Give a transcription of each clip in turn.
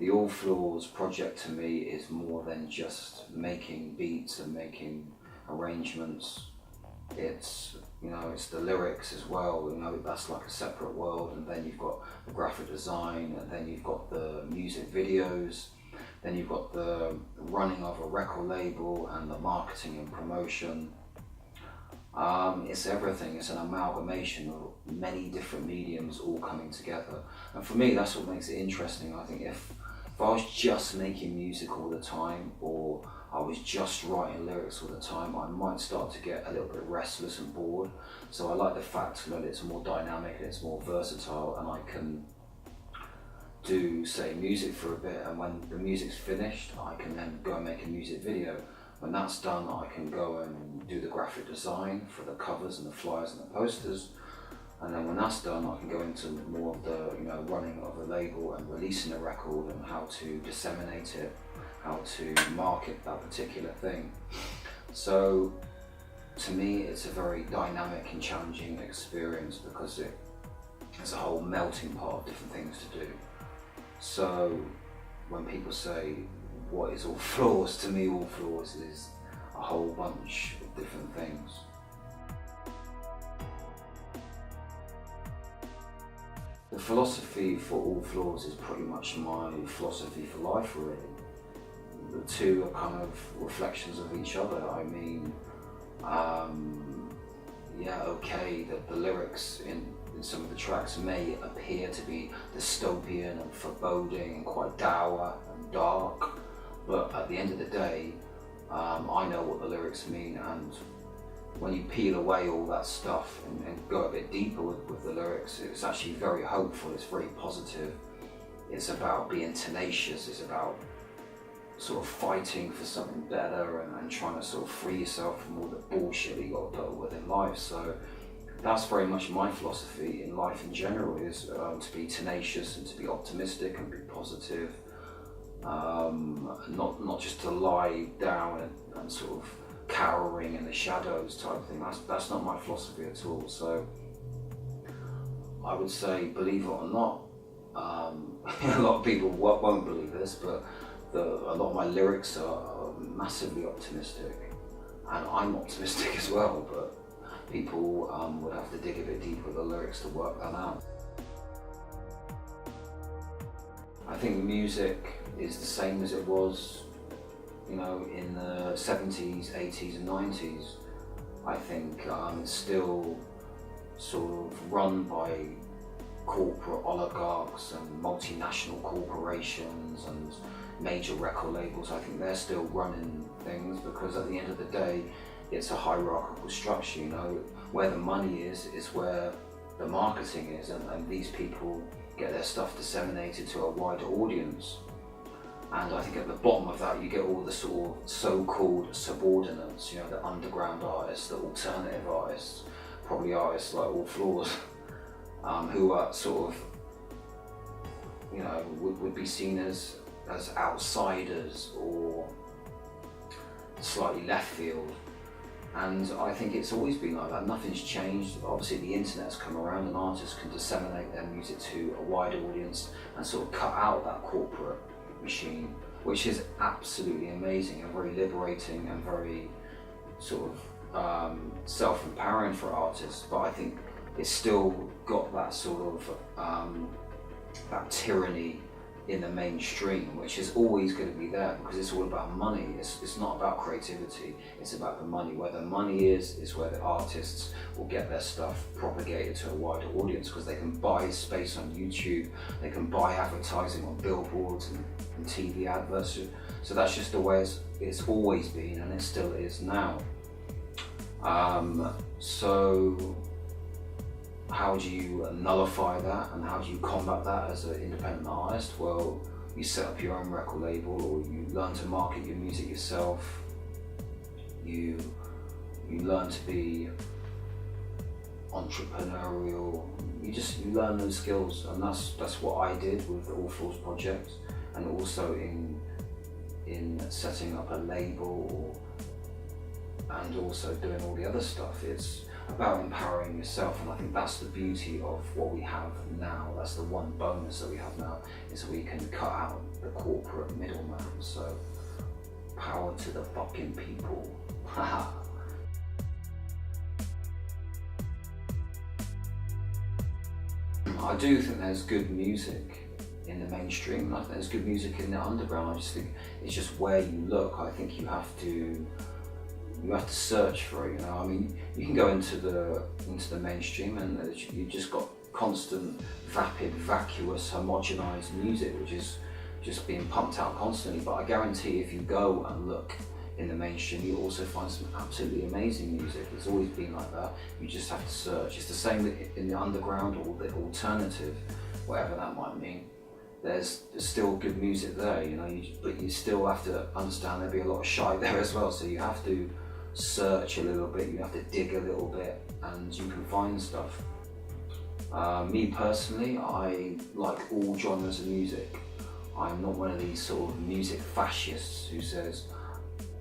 the Allflaws project to me is more than just making beats and making arrangements. It's, it's the lyrics as well, that's like a separate world, and then you've got the graphic design, and then you've got the music videos, then you've got the running of a record label and the marketing and promotion. It's everything. It's an amalgamation of many different mediums all coming together. And for me, that's what makes it interesting. I think if I was just making music all the time, or I was just writing lyrics all the time, I might start to get a little bit restless and bored. So I like the fact that it's more dynamic and it's more versatile, and I can do, say, music for a bit, and when the music's finished, I can then go and make a music video. When that's done, I can go and do the graphic design for the covers and the flyers and the posters. And then when that's done, I can go into more of the running of the label and releasing a record and how to disseminate it, how to market that particular thing. So to me, it's a very dynamic and challenging experience because it's a whole melting pot of different things to do. So when people say, what is Allflaws? To me, Allflaws is a whole bunch of different things. The philosophy for Allflaws is pretty much my philosophy for life, really. The two are kind of reflections of each other. I mean, okay, that the lyrics in some of the tracks may appear to be dystopian and foreboding and quite dour and dark, but at the end of the day, I know what the lyrics mean, and when you peel away all that stuff and go a bit deeper with the lyrics, it's actually very hopeful, it's very positive. It's about being tenacious, it's about sort of fighting for something better and trying to sort of free yourself from all the bullshit that you got to put up with in life. So that's very much my philosophy in life in general, is to be tenacious and to be optimistic and be positive. Not just to lie down and sort of cowering in the shadows type thing. That's not my philosophy at all. So I would say, believe it or not, a lot of people won't believe this, but a lot of my lyrics are massively optimistic, and I'm optimistic as well, but people would have to dig a bit deeper with the lyrics to work that out. I think music is the same as it was, in the 70s, 80s and 90s. I think it's still sort of run by corporate oligarchs and multinational corporations and major record labels. I think they're still running things because at the end of the day, it's a hierarchical structure, where the money is where the marketing is, and these people get their stuff disseminated to a wider audience. And I think at the bottom of that, you get all the sort of so-called subordinates, the underground artists, the alternative artists, probably artists like Allflaws, who are sort of, would be seen as outsiders or slightly left field. And I think it's always been like that. Nothing's changed. Obviously the internet's come around and artists can disseminate their music to a wider audience and sort of cut out that corporate machine, which is absolutely amazing and very liberating and very sort of self-empowering for artists. But I think it's still got that sort of that tyranny in the mainstream, which is always going to be there because it's all about money. It's not about creativity, it's about the money. Where the money is where the artists will get their stuff propagated to a wider audience, because they can buy space on YouTube, they can buy advertising on billboards and TV adverts. So that's just the way it's always been, and it still is now. So how do you nullify that, and how do you combat that as an independent artist? Well, you set up your own record label, or you learn to market your music yourself. You learn to be entrepreneurial. You learn those skills, and that's what I did with the Allflaws project, and also in setting up a label, and also doing all the other stuff. about empowering yourself, and I think that's the beauty of what we have now. That's the one bonus that we have now, is we can cut out the corporate middleman. So power to the fucking people. Haha. I do think there's good music in the mainstream. I think there's good music in the underground. I just think it's just where you look. I think you have to search for it. You know, I mean, you can go into the mainstream and you just got constant, vapid, vacuous, homogenized music, which is just being pumped out constantly. But I guarantee if you go and look in the mainstream, you also find some absolutely amazing music. It's always been like that. You just have to search. It's the same in the underground or the alternative, whatever that might mean. There's still good music there, you know, but you still have to understand there'll be a lot of shite there as well. So you have to search a little bit, you have to dig a little bit, and you can find stuff. Me personally, I like all genres of music. I'm not one of these sort of music fascists who says,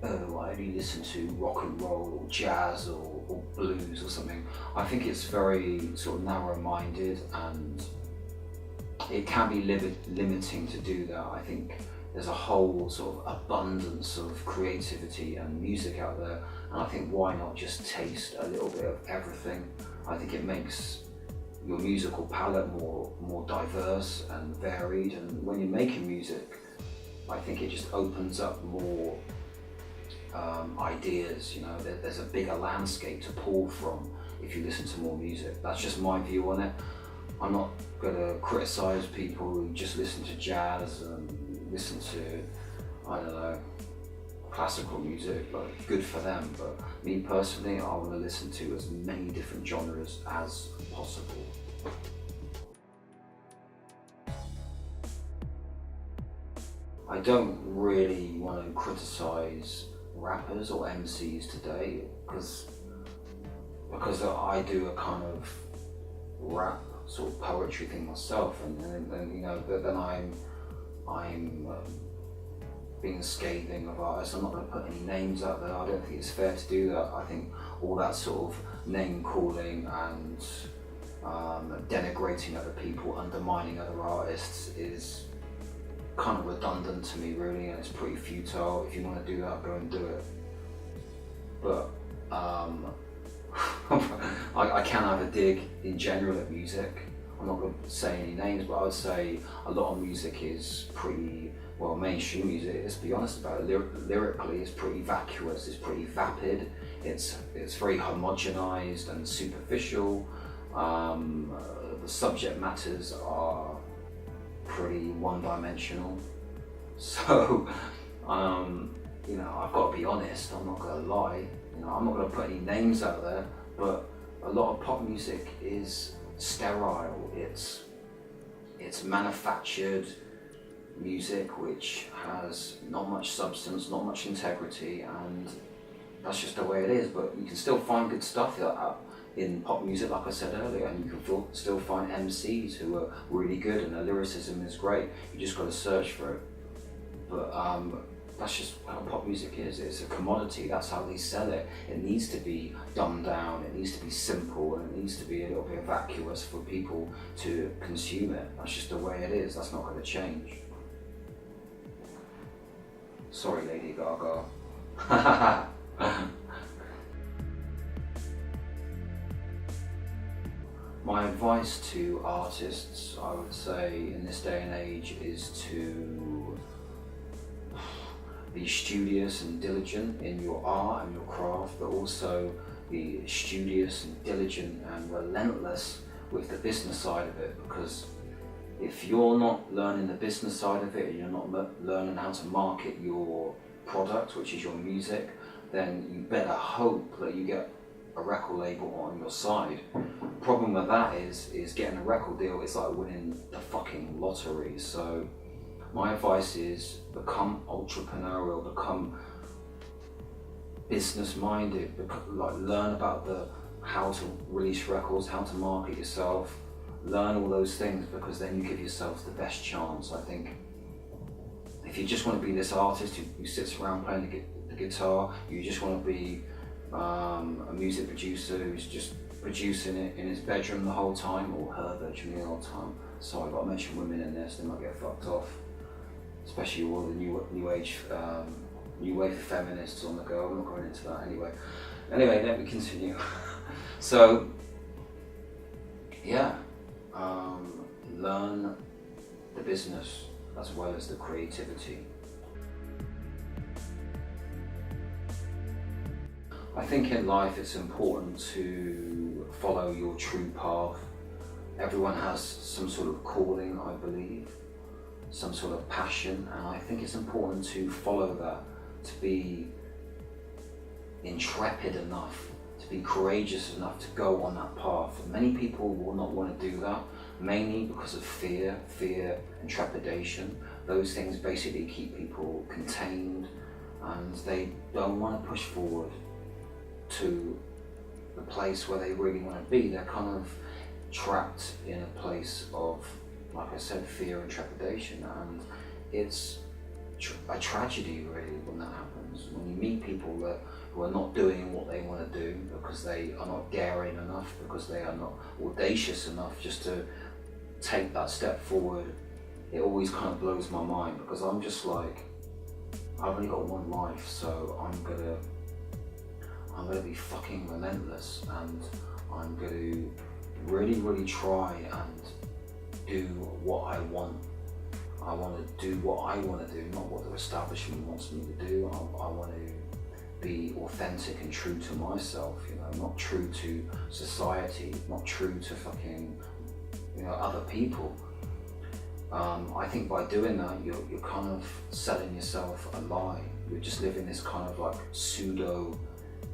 oh, I only listen to rock and roll or jazz or blues or something. I think it's very sort of narrow-minded, and it can be limiting to do that. I think there's a whole sort of abundance of creativity and music out there, and I think why not just taste a little bit of everything? I think it makes your musical palette more diverse and varied, and when you're making music, I think it just opens up more ideas. You know, there's a bigger landscape to pull from if you listen to more music. That's just my view on it. I'm not going to criticise people who just listen to jazz and listen to, I don't know, classical music. Like, good for them, but me personally, I want to listen to as many different genres as possible. I don't really want to criticise rappers or MCs today because I do a kind of rap sort of poetry thing myself, and you know, but then I'm being scathing of artists. I'm not going to put any names out there. I don't think it's fair to do that. I think all that sort of name calling and denigrating other people, undermining other artists is kind of redundant to me, really, and it's pretty futile. If you want to do that, go and do it. But I can have a dig in general at music. I'm not going to say any names, but I would say a lot of music is pretty, well, mainstream music, let's be honest about it, lyrically it's pretty vacuous, it's pretty vapid, it's very homogenized and superficial. The subject matters are pretty one-dimensional. So, you know, I've got to be honest, I'm not going to lie. You know, I'm not going to put any names out there, but a lot of pop music is sterile. It's manufactured music which has not much substance, not much integrity, and that's just the way it is. But you can still find good stuff in pop music, like I said earlier, and you can still find MCs who are really good and their lyricism is great. You just got to search for it. But that's just how pop music is. It's a commodity. That's how they sell it. It needs to be dumbed down. It needs to be simple, and it needs to be a little bit vacuous for people to consume it. That's just the way it is. That's not going to change. Sorry, Lady Gaga. My advice to artists, I would say, in this day and age, is to be studious and diligent in your art and your craft, but also be studious and diligent and relentless with the business side of it, because if you're not learning the business side of it, and you're not learning how to market your product, which is your music, then you better hope that you get a record label on your side. The problem with that is getting a record deal is like winning the fucking lottery. So my advice is become entrepreneurial, become business minded, like learn about how to release records, how to market yourself, learn all those things, because then you give yourself the best chance. I think if you just want to be this artist who sits around playing the guitar, you just want to be a music producer who's just producing it in his bedroom the whole time, or her bedroom the whole time. So I've got to mention women in this, they might get fucked off. Especially all the new age, new wave of feminists on the go. I'm not going into that anyway. Anyway, let me continue. So, yeah, learn the business as well as the creativity. I think in life it's important to follow your true path. Everyone has some sort of calling, I believe, some sort of passion, and I think it's important to follow that, to be intrepid enough, to be courageous enough to go on that path. Many people will not want to do that, mainly because of fear and trepidation. Those things basically keep people contained, and they don't want to push forward to the place where they really want to be. They're kind of trapped in a place of, like I said, fear and trepidation, and it's a tragedy really when that happens. When you meet people who are not doing what they want to do because they are not daring enough, because they are not audacious enough just to take that step forward, it always kind of blows my mind, because I'm just like, I've only got one life, so I'm gonna be fucking relentless, and I'm gonna really try and do what I want. I want to do what I want to do, not what the establishment wants me to do. I want to be authentic and true to myself, you know, not true to society, not true to fucking, you know, other people. I think by doing that, you're kind of selling yourself a lie. You're just living this kind of like pseudo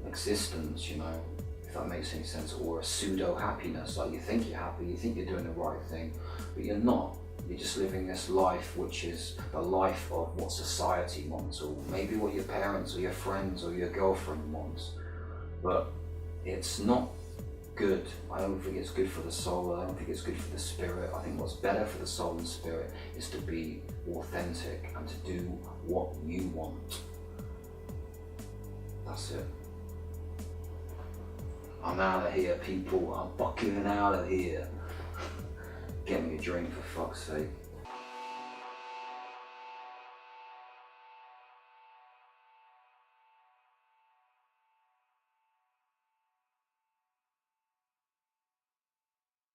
existence, you know, if that makes any sense, or a pseudo happiness. Like, you think you're happy, you think you're doing the right thing, but you're not. You're just living this life which is the life of what society wants, or maybe what your parents or your friends or your girlfriend wants. But it's not good. I don't think it's good for the soul. I don't think it's good for the spirit. I think what's better for the soul and spirit is to be authentic and to do what you want. That's it. I'm out of here, people. I'm fucking out of here. Get me a drink, for fuck's sake.